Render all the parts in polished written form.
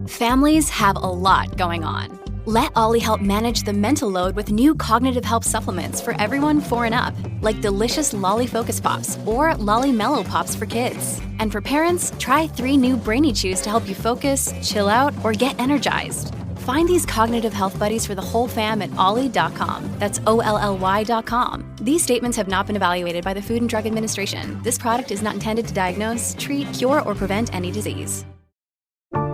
Families have a lot going on. Let Ollie help manage the mental load with new cognitive help supplements for everyone 4 and up, like delicious Lolly Focus Pops or Lolly Mellow Pops for kids. And for parents, try 3 new Brainy Chews to help you focus, chill out, or get energized. Find these cognitive health buddies for the whole fam at ollie.com. That's OLLY.com. These statements have not been evaluated by the Food and Drug Administration. This product is not intended to diagnose, treat, cure, or prevent any disease.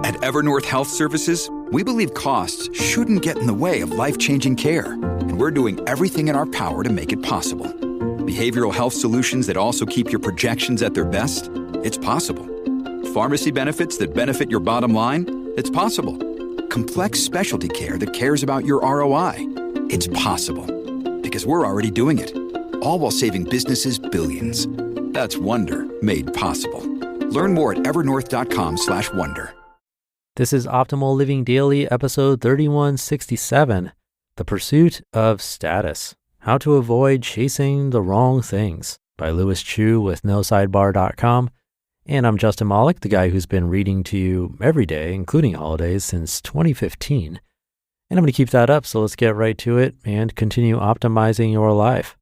At Evernorth Health Services, we believe costs shouldn't get in the way of life-changing care, and we're doing everything in our power to make it possible. Behavioral health solutions that also keep your projections at their best? It's possible. Pharmacy benefits that benefit your bottom line? It's possible. Complex specialty care that cares about your ROI? It's possible. Because we're already doing it. All while saving businesses billions. That's Wonder made possible. Learn more at evernorth.com/wonder. This is Optimal Living Daily, episode 3167, The Pursuit of Status, How to Avoid Chasing the Wrong Things, by Louis Chu with NoSidebar.com. And I'm Justin Malik, the guy who's been reading to you every day, including holidays, since 2015. And I'm going to keep that up, so let's get right to it and continue optimizing your life.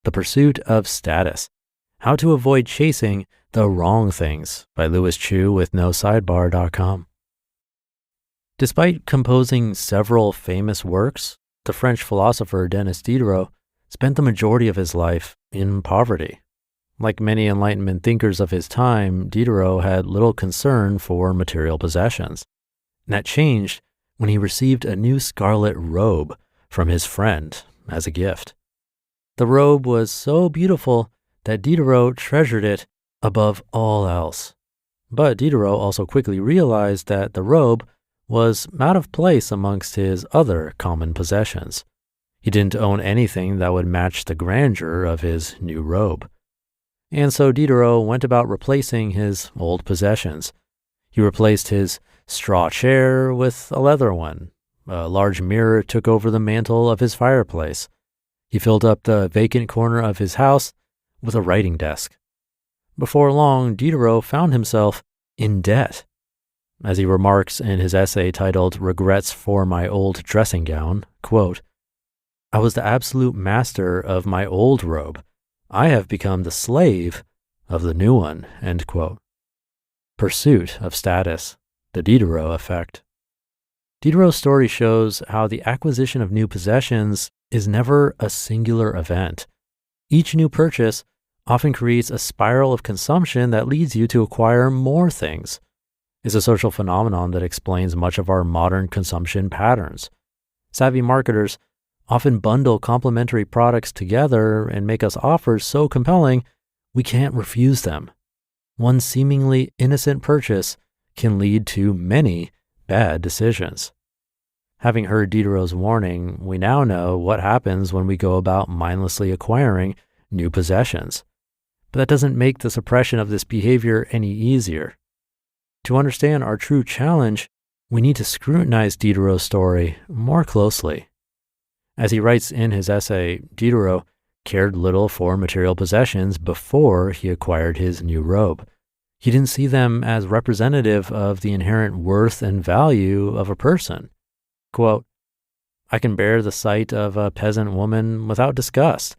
The Pursuit of Status, How to Avoid Chasing the Wrong Things, by Louis Chu with NoSidebar.com. Despite composing several famous works, the French philosopher Denis Diderot spent the majority of his life in poverty. Like many Enlightenment thinkers of his time, Diderot had little concern for material possessions. And that changed when he received a new scarlet robe from his friend as a gift. The robe was so beautiful that Diderot treasured it above all else. But Diderot also quickly realized that the robe was out of place amongst his other common possessions. He didn't own anything that would match the grandeur of his new robe. And so Diderot went about replacing his old possessions. He replaced his straw chair with a leather one. A large mirror took over the mantel of his fireplace. He filled up the vacant corner of his house with a writing desk. Before long, Diderot found himself in debt. As he remarks in his essay titled Regrets for My Old Dressing Gown, quote, "I was the absolute master of my old robe. I have become the slave of the new one," end quote. Pursuit of status, the Diderot effect. Diderot's story shows how the acquisition of new possessions is never a singular event. Each new purchase often creates a spiral of consumption that leads you to acquire more things. It's a social phenomenon that explains much of our modern consumption patterns. Savvy marketers often bundle complementary products together and make us offers so compelling we can't refuse them. One seemingly innocent purchase can lead to many bad decisions. Having heard Diderot's warning, we now know what happens when we go about mindlessly acquiring new possessions. But that doesn't make the suppression of this behavior any easier. To understand our true challenge, we need to scrutinize Diderot's story more closely. As he writes in his essay, Diderot cared little for material possessions before he acquired his new robe. He didn't see them as representative of the inherent worth and value of a person. Quote, "I can bear the sight of a peasant woman without disgust.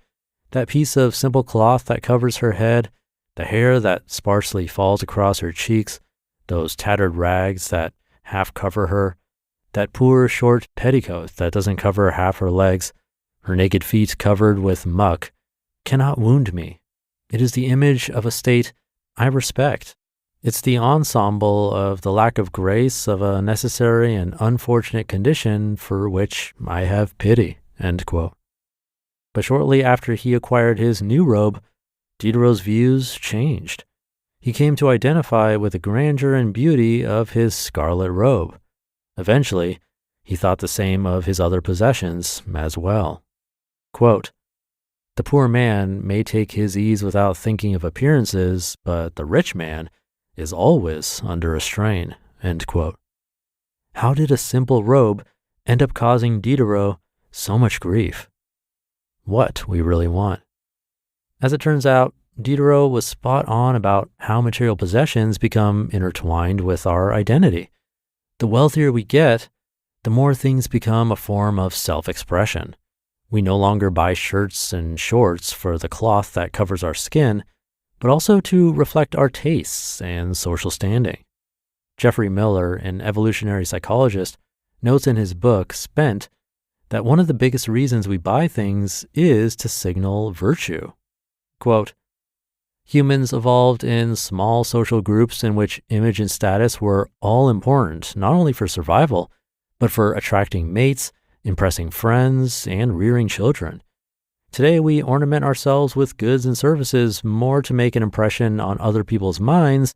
That piece of simple cloth that covers her head, the hair that sparsely falls across her cheeks, those tattered rags that half cover her, that poor short petticoat that doesn't cover half her legs, her naked feet covered with muck, cannot wound me. It is the image of a state I respect. It's the ensemble of the lack of grace of a necessary and unfortunate condition for which I have pity," end quote. But shortly after he acquired his new robe, Diderot's views changed. He came to identify with the grandeur and beauty of his scarlet robe. Eventually, he thought the same of his other possessions as well. Quote, "The poor man may take his ease without thinking of appearances, but the rich man is always under a strain," end quote. How did a simple robe end up causing Diderot so much grief? What we really want. As it turns out, Diderot was spot on about how material possessions become intertwined with our identity. The wealthier we get, the more things become a form of self-expression. We no longer buy shirts and shorts for the cloth that covers our skin, but also to reflect our tastes and social standing. Jeffrey Miller, an evolutionary psychologist, notes in his book, Spent, that one of the biggest reasons we buy things is to signal virtue. Quote, humans evolved in small social groups in which image and status were all important, not only for survival, but for attracting mates, impressing friends, and rearing children. Today, we ornament ourselves with goods and services more to make an impression on other people's minds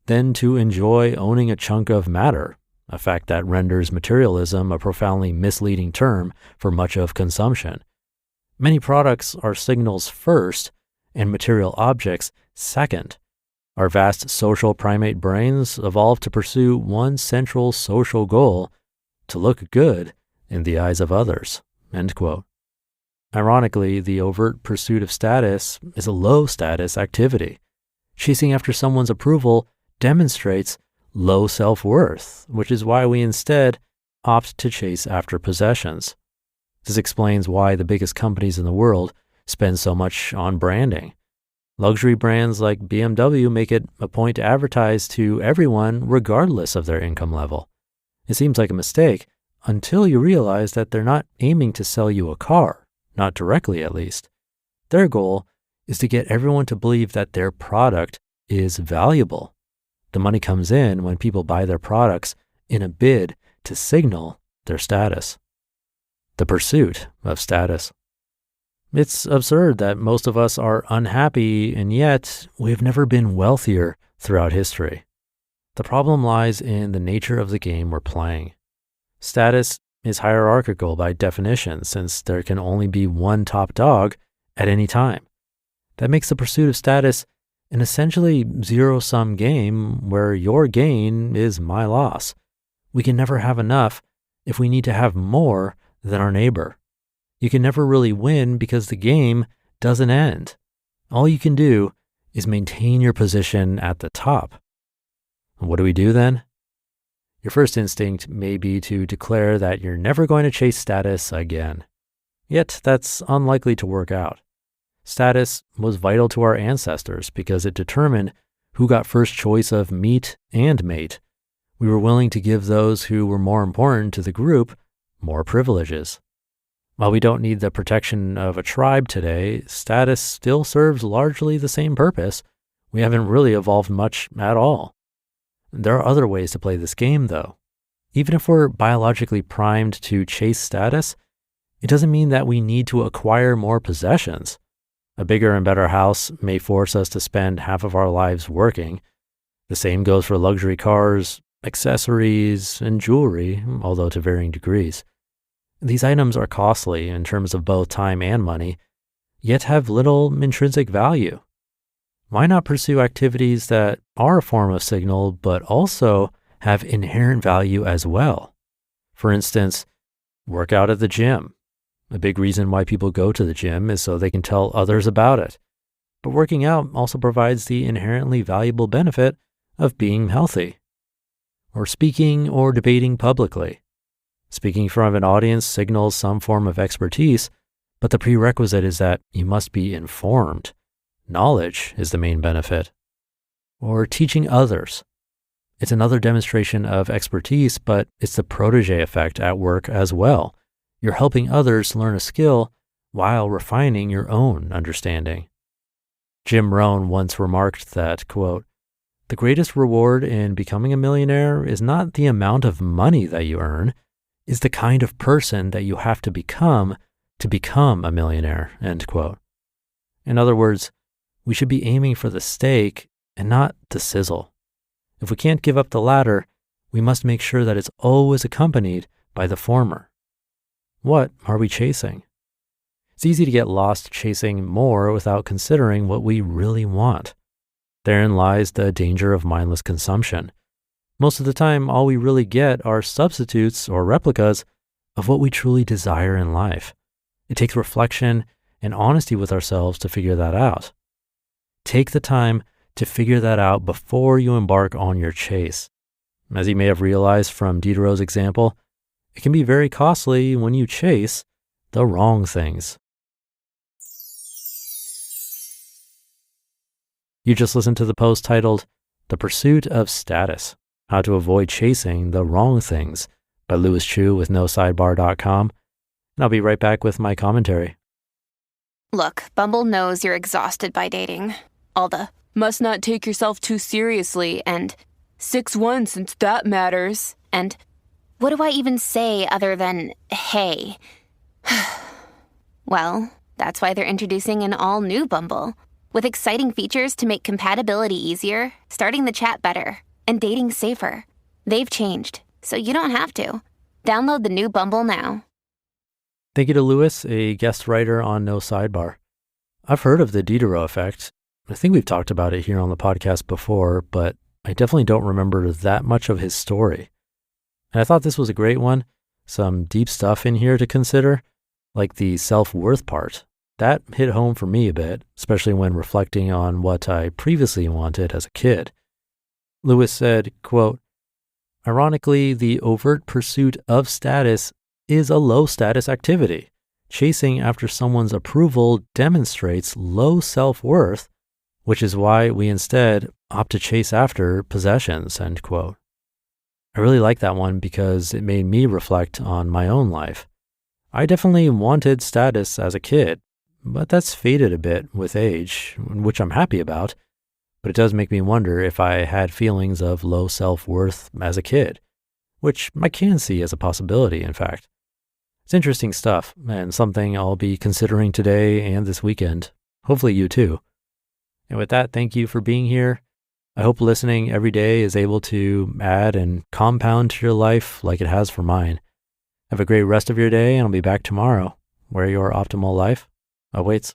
than to enjoy owning a chunk of matter, a fact that renders materialism a profoundly misleading term for much of consumption. Many products are signals first, and material objects second. Our vast social primate brains evolved to pursue one central social goal, to look good in the eyes of others. End quote. Ironically, the overt pursuit of status is a low-status activity. Chasing after someone's approval demonstrates low self-worth, which is why we instead opt to chase after possessions. This explains why the biggest companies in the world spend so much on branding. Luxury brands like BMW make it a point to advertise to everyone regardless of their income level. It seems like a mistake until you realize that they're not aiming to sell you a car, not directly at least. Their goal is to get everyone to believe that their product is valuable. The money comes in when people buy their products in a bid to signal their status. The pursuit of status. It's absurd that most of us are unhappy, and yet we have never been wealthier throughout history. The problem lies in the nature of the game we're playing. Status is hierarchical by definition, since there can only be one top dog at any time. That makes the pursuit of status an essentially zero-sum game where your gain is my loss. We can never have enough if we need to have more than our neighbor. You can never really win because the game doesn't end. All you can do is maintain your position at the top. What do we do then? Your first instinct may be to declare that you're never going to chase status again. Yet that's unlikely to work out. Status was vital to our ancestors because it determined who got first choice of meat and mate. We were willing to give those who were more important to the group more privileges. While we don't need the protection of a tribe today, status still serves largely the same purpose. We haven't really evolved much at all. There are other ways to play this game, though. Even if we're biologically primed to chase status, it doesn't mean that we need to acquire more possessions. A bigger and better house may force us to spend half of our lives working. The same goes for luxury cars, accessories, and jewelry, although to varying degrees. These items are costly in terms of both time and money, yet have little intrinsic value. Why not pursue activities that are a form of signal, but also have inherent value as well? For instance, work out at the gym. A big reason why people go to the gym is so they can tell others about it. But working out also provides the inherently valuable benefit of being healthy. Or speaking or debating publicly. Speaking in front of an audience signals some form of expertise, but the prerequisite is that you must be informed. Knowledge is the main benefit. Or teaching others. It's another demonstration of expertise, but it's the protege effect at work as well. You're helping others learn a skill while refining your own understanding. Jim Rohn once remarked that, quote, "The greatest reward in becoming a millionaire is not the amount of money that you earn, is the kind of person that you have to become a millionaire," end quote. In other words, we should be aiming for the steak and not the sizzle. If we can't give up the latter, we must make sure that it's always accompanied by the former. What are we chasing? It's easy to get lost chasing more without considering what we really want. Therein lies the danger of mindless consumption. Most of the time, all we really get are substitutes or replicas of what we truly desire in life. It takes reflection and honesty with ourselves to figure that out. take the time to figure that out before you embark on your chase. As you may have realized from Diderot's example, it can be very costly when you chase the wrong things. You just listened to the post titled, The Pursuit of Status, How to Avoid Chasing the Wrong Things by Louis Chu with NoSidebar.com, and I'll be right back with my commentary. Look, Bumble knows you're exhausted by dating. All the, must not take yourself too seriously, and 6'1" since that matters, and what do I even say other than, hey? Well, that's why they're introducing an all-new Bumble, with exciting features to make compatibility easier, starting the chat better, and dating safer. They've changed, so you don't have to. Download the new Bumble now. Thank you to Louis, a guest writer on No Sidebar. I've heard of the Diderot effect. I think we've talked about it here on the podcast before, but I definitely don't remember that much of his story. And I thought this was a great one. Some deep stuff in here to consider, like the self-worth part. That hit home for me a bit, especially when reflecting on what I previously wanted as a kid. Lewis said, quote, "Ironically, the overt pursuit of status is a low-status activity. Chasing after someone's approval demonstrates low self-worth, which is why we instead opt to chase after possessions," end quote. I really like that one because it made me reflect on my own life. I definitely wanted status as a kid, but that's faded a bit with age, which I'm happy about. But it does make me wonder if I had feelings of low self-worth as a kid, which I can see as a possibility, in fact. It's interesting stuff, and something I'll be considering today and this weekend. Hopefully you too. And with that, thank you for being here. I hope listening every day is able to add and compound to your life like it has for mine. Have a great rest of your day, and I'll be back tomorrow, where your optimal life awaits.